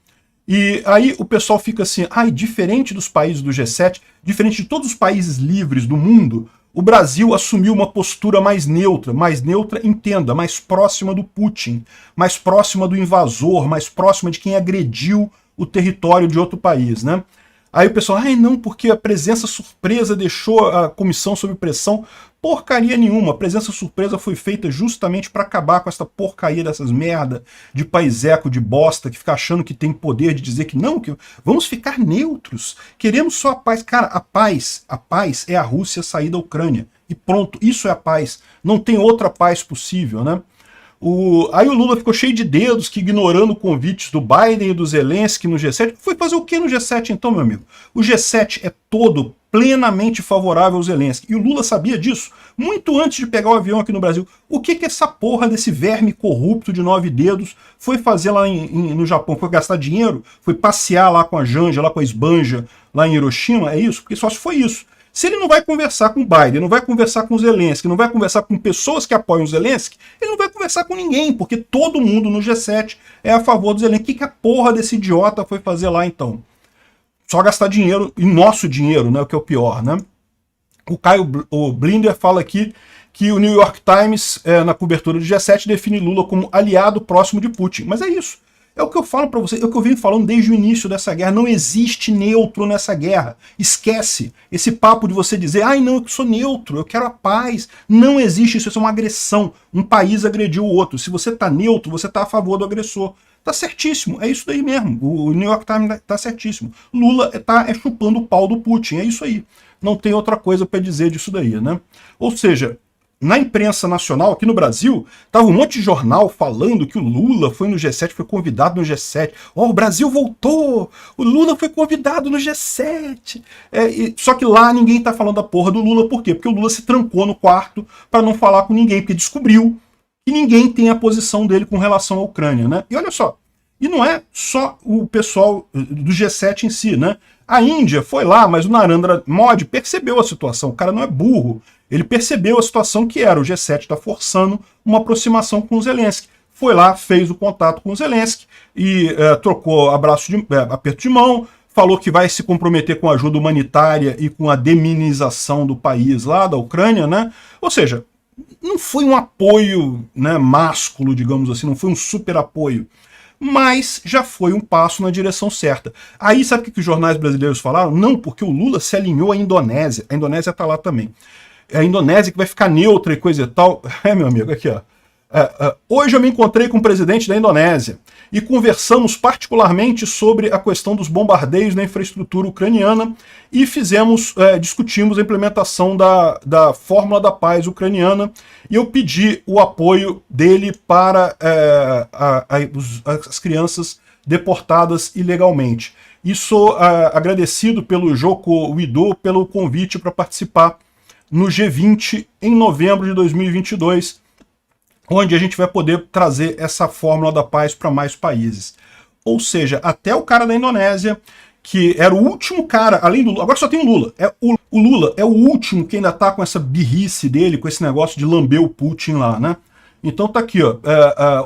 E aí o pessoal fica assim, diferente dos países do G7, diferente de todos os países livres do mundo, o Brasil assumiu uma postura mais neutra, entenda, mais próxima do Putin, mais próxima do invasor, mais próxima de quem agrediu o território de outro país, né? Aí o pessoal, não, porque a presença surpresa deixou a comissão sob pressão. Porcaria nenhuma, a presença surpresa foi feita justamente para acabar com essa porcaria dessas merda de paiseco de bosta que fica achando que tem poder de dizer que não, que vamos ficar neutros, queremos só a paz. Cara, a paz é a Rússia sair da Ucrânia. E pronto, isso é a paz. Não tem outra paz possível, né? Aí o Lula ficou cheio de dedos, que ignorando convites do Biden e do Zelensky no G7. Foi fazer o que no G7 então, meu amigo? O G7 é todo plenamente favorável ao Zelensky. E o Lula sabia disso muito antes de pegar o avião aqui no Brasil. O que essa porra desse verme corrupto de 9 dedos foi fazer lá no Japão? Foi gastar dinheiro? Foi passear lá com a Janja, lá com a Esbanja, lá em Hiroshima? É isso? Porque só se foi isso. Se ele não vai conversar com o Biden, não vai conversar com o Zelensky, não vai conversar com pessoas que apoiam o Zelensky, ele não vai conversar com ninguém, porque todo mundo no G7 é a favor do Zelensky. O que a porra desse idiota foi fazer lá então? Só gastar dinheiro, e nosso dinheiro, né, o que é o pior, né? O Blinder fala aqui que o New York Times, na cobertura do G7, define Lula como aliado próximo de Putin. Mas é isso. É o que eu falo para você, é o que eu venho falando desde o início dessa guerra. Não existe neutro nessa guerra. Esquece esse papo de você dizer, não, eu sou neutro, eu quero a paz. Não existe isso, isso é uma agressão. Um país agrediu o outro. Se você tá neutro, você tá a favor do agressor. Tá certíssimo, é isso daí mesmo. O New York Times tá certíssimo. Lula tá chupando o pau do Putin, é isso aí. Não tem outra coisa para dizer disso daí, né? Ou seja, na imprensa nacional, aqui no Brasil, tava um monte de jornal falando que o Lula foi no G7, foi convidado no G7. O Brasil voltou! O Lula foi convidado no G7. Só que lá ninguém tá falando da porra do Lula. Por quê? Porque o Lula se trancou no quarto para não falar com ninguém, porque descobriu que ninguém tem a posição dele com relação à Ucrânia, né? E olha só, e não é só o pessoal do G7 em si, né? A Índia foi lá, mas o Narendra Modi percebeu a situação. O cara não é burro. Ele percebeu a situação que era. O G7 está forçando uma aproximação com o Zelensky. Foi lá, fez o contato com o Zelensky e trocou aperto de mão, falou que vai se comprometer com a ajuda humanitária e com a deminização do país lá, da Ucrânia, né? Ou seja, Não foi um apoio, né, másculo, digamos assim, não foi um super apoio, mas já foi um passo na direção certa. Aí sabe o que os jornais brasileiros falaram? Não, porque o Lula se alinhou à Indonésia. A Indonésia está lá também. É a Indonésia que vai ficar neutra e coisa e tal. É, meu amigo, aqui ó. Hoje eu me encontrei com o presidente da Indonésia e conversamos particularmente sobre a questão dos bombardeios na infraestrutura ucraniana e discutimos a implementação da Fórmula da Paz ucraniana e eu pedi o apoio dele para as crianças deportadas ilegalmente. E sou agradecido pelo Joko Widodo pelo convite para participar no G20 em novembro de 2022, onde a gente vai poder trazer essa fórmula da paz para mais países. Ou seja, até o cara da Indonésia, que era o último cara, além do Lula, agora só tem o Lula. O Lula é o último que ainda tá com essa birrice dele, com esse negócio de lamber o Putin lá, né? Então tá aqui, ó,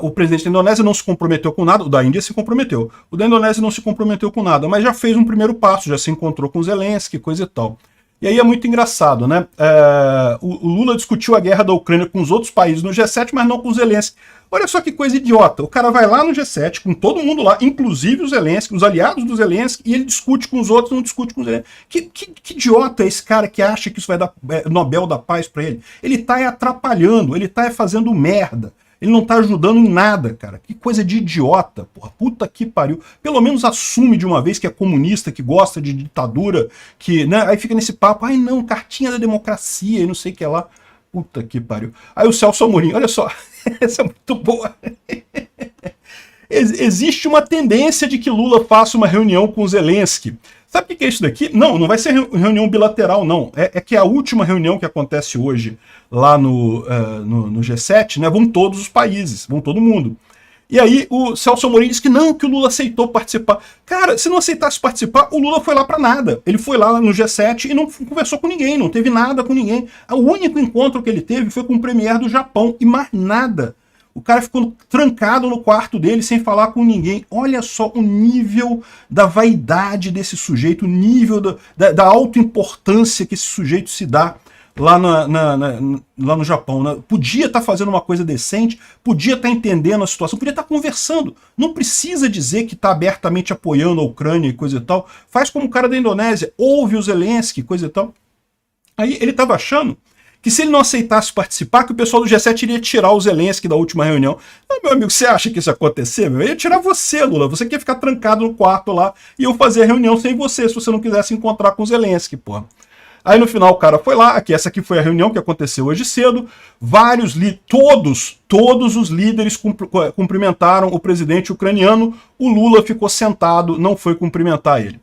o presidente da Indonésia não se comprometeu com nada, o da Índia se comprometeu, o da Indonésia não se comprometeu com nada, mas já fez um primeiro passo, já se encontrou com Zelensky, coisa e tal. E aí é muito engraçado, né? O Lula discutiu a guerra da Ucrânia com os outros países no G7, mas não com o Zelensky. Olha só que coisa idiota. O cara vai lá no G7, com todo mundo lá, inclusive o Zelensky, os aliados do Zelensky, e ele discute com os outros, não discute com o Zelensky. Que idiota é esse cara que acha que isso vai dar Nobel da Paz pra ele? Ele tá atrapalhando, ele tá fazendo merda. Ele não tá ajudando em nada, cara. Que coisa de idiota, porra. Puta que pariu. Pelo menos assume de uma vez que é comunista, que gosta de ditadura, que, né? Aí fica nesse papo, ai não, cartinha da democracia e não sei o que lá. Puta que pariu. Aí o Celso Amorim, olha só, essa é muito boa. Existe uma tendência de que Lula faça uma reunião com Zelensky. Sabe o que é isso daqui? Não, não vai ser reunião bilateral, não. É que a última reunião que acontece hoje lá no G7, né, vão todos os países, vão todo mundo. E aí o Celso Amorim disse que não, que o Lula aceitou participar. Cara, se não aceitasse participar, o Lula foi lá para nada. Ele foi lá no G7 e não conversou com ninguém, não teve nada com ninguém. O único encontro que ele teve foi com o premier do Japão e mais nada. O cara ficou trancado no quarto dele sem falar com ninguém. Olha só o nível da vaidade desse sujeito, o nível da autoimportância que esse sujeito se dá lá, lá no Japão. Né? Podia estar fazendo uma coisa decente, podia estar entendendo a situação, podia estar conversando. Não precisa dizer que está abertamente apoiando a Ucrânia e coisa e tal. Faz como o cara da Indonésia, ouve o Zelensky, coisa e tal. Aí ele estava achando que se ele não aceitasse participar, que o pessoal do G7 iria tirar o Zelensky da última reunião. Ah, meu amigo, você acha que isso ia acontecer? Eu ia tirar você, Lula. Você quer ficar trancado no quarto lá e eu fazer a reunião sem você, se você não quisesse encontrar com o Zelensky, porra. Aí no final o cara foi lá, essa aqui foi a reunião que aconteceu hoje cedo, todos os líderes cumprimentaram o presidente ucraniano, o Lula ficou sentado, não foi cumprimentar ele.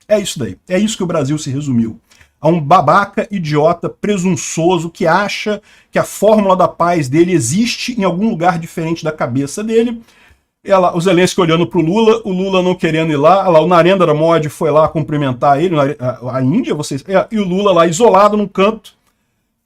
É isso daí, é isso que o Brasil se resumiu. A um babaca, idiota, presunçoso, que acha que a fórmula da paz dele existe em algum lugar diferente da cabeça dele. O Zelensky olhando para o Lula não querendo ir lá, o Narendra Modi foi lá cumprimentar ele, a Índia, e o Lula lá isolado num canto,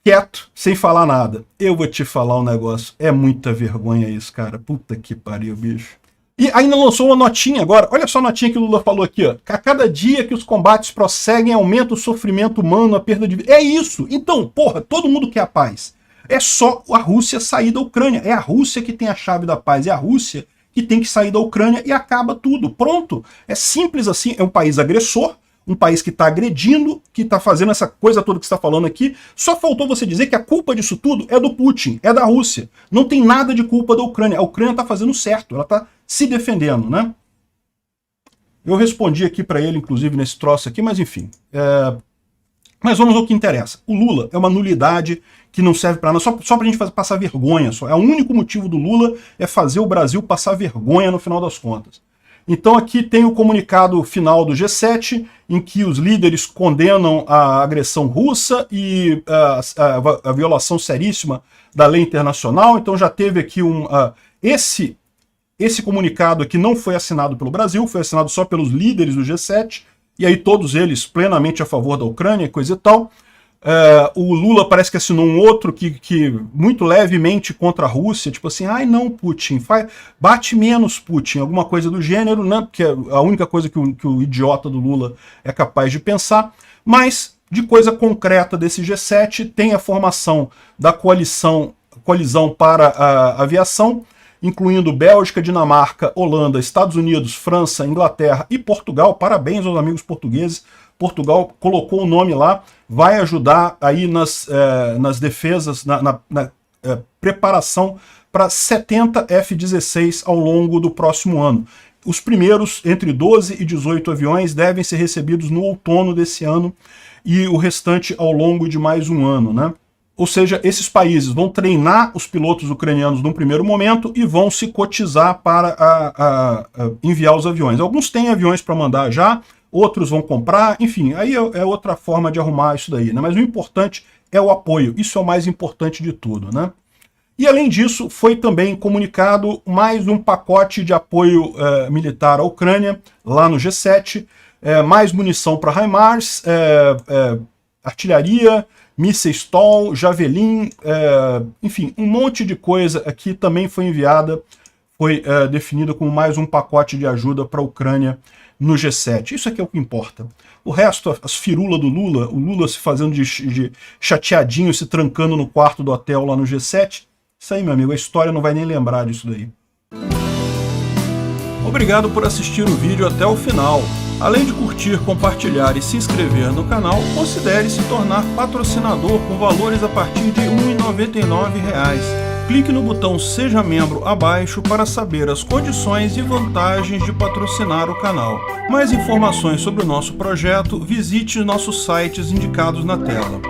quieto, sem falar nada. Eu vou te falar um negócio, é muita vergonha isso, cara, puta que pariu, bicho. E ainda lançou uma notinha agora, olha só a notinha que o Lula falou aqui, ó. A cada dia que os combates prosseguem, aumenta o sofrimento humano, a perda de vida. É isso! Então, porra, todo mundo quer a paz. É só a Rússia sair da Ucrânia. É a Rússia que tem a chave da paz. É a Rússia que tem que sair da Ucrânia e acaba tudo. Pronto. É simples assim. É um país agressor, um país que está agredindo, que está fazendo essa coisa toda que você está falando aqui. Só faltou você dizer que a culpa disso tudo é do Putin, é da Rússia. Não tem nada de culpa da Ucrânia. A Ucrânia está fazendo certo. Ela está se defendendo, né? Eu respondi aqui para ele, inclusive, nesse troço aqui, mas enfim. Mas vamos ao que interessa. O Lula é uma nulidade que não serve para nada, só para a gente passar vergonha. Só. É o único motivo do Lula é fazer o Brasil passar vergonha no final das contas. Então aqui tem o comunicado final do G7, em que os líderes condenam a agressão russa e a violação seríssima da lei internacional. Então já teve aqui esse comunicado aqui não foi assinado pelo Brasil, foi assinado só pelos líderes do G7, e aí todos eles plenamente a favor da Ucrânia, coisa e tal. O Lula parece que assinou um outro que muito levemente contra a Rússia, tipo assim, ai não, Putin, bate menos, Putin, alguma coisa do gênero, né? Porque é a única coisa que o idiota do Lula é capaz de pensar. Mas De coisa concreta desse G7, tem a formação da colisão para a aviação, incluindo Bélgica, Dinamarca, Holanda, Estados Unidos, França, Inglaterra e Portugal. Parabéns aos amigos portugueses. Portugal colocou o nome lá, vai ajudar aí nas defesas, na preparação para 70 F-16 ao longo do próximo ano. Os primeiros, entre 12 e 18 aviões, devem ser recebidos no outono desse ano e o restante ao longo de mais um ano, né? Ou seja, esses países vão treinar os pilotos ucranianos num primeiro momento e vão se cotizar para enviar os aviões. Alguns têm aviões para mandar já, outros vão comprar, enfim, aí é outra forma de arrumar isso daí, né? Mas o importante é o apoio, isso é o mais importante de tudo, né? E além disso, foi também comunicado mais um pacote de apoio militar à Ucrânia, lá no G7, mais munição para HIMARS, artilharia, mísseis STOL, Javelin, enfim, um monte de coisa aqui também foi enviada, foi definida como mais um pacote de ajuda para a Ucrânia no G7. Isso aqui é o que importa. O resto, as firulas do Lula, o Lula se fazendo de chateadinho, se trancando no quarto do hotel lá no G7, isso aí, meu amigo, a história não vai nem lembrar disso daí. Obrigado por assistir o vídeo até o final. Além de curtir, compartilhar e se inscrever no canal, considere se tornar patrocinador com valores a partir de R$ 1,99. Clique no botão Seja Membro abaixo para saber as condições e vantagens de patrocinar o canal. Mais informações sobre o nosso projeto, visite nossos sites indicados na tela.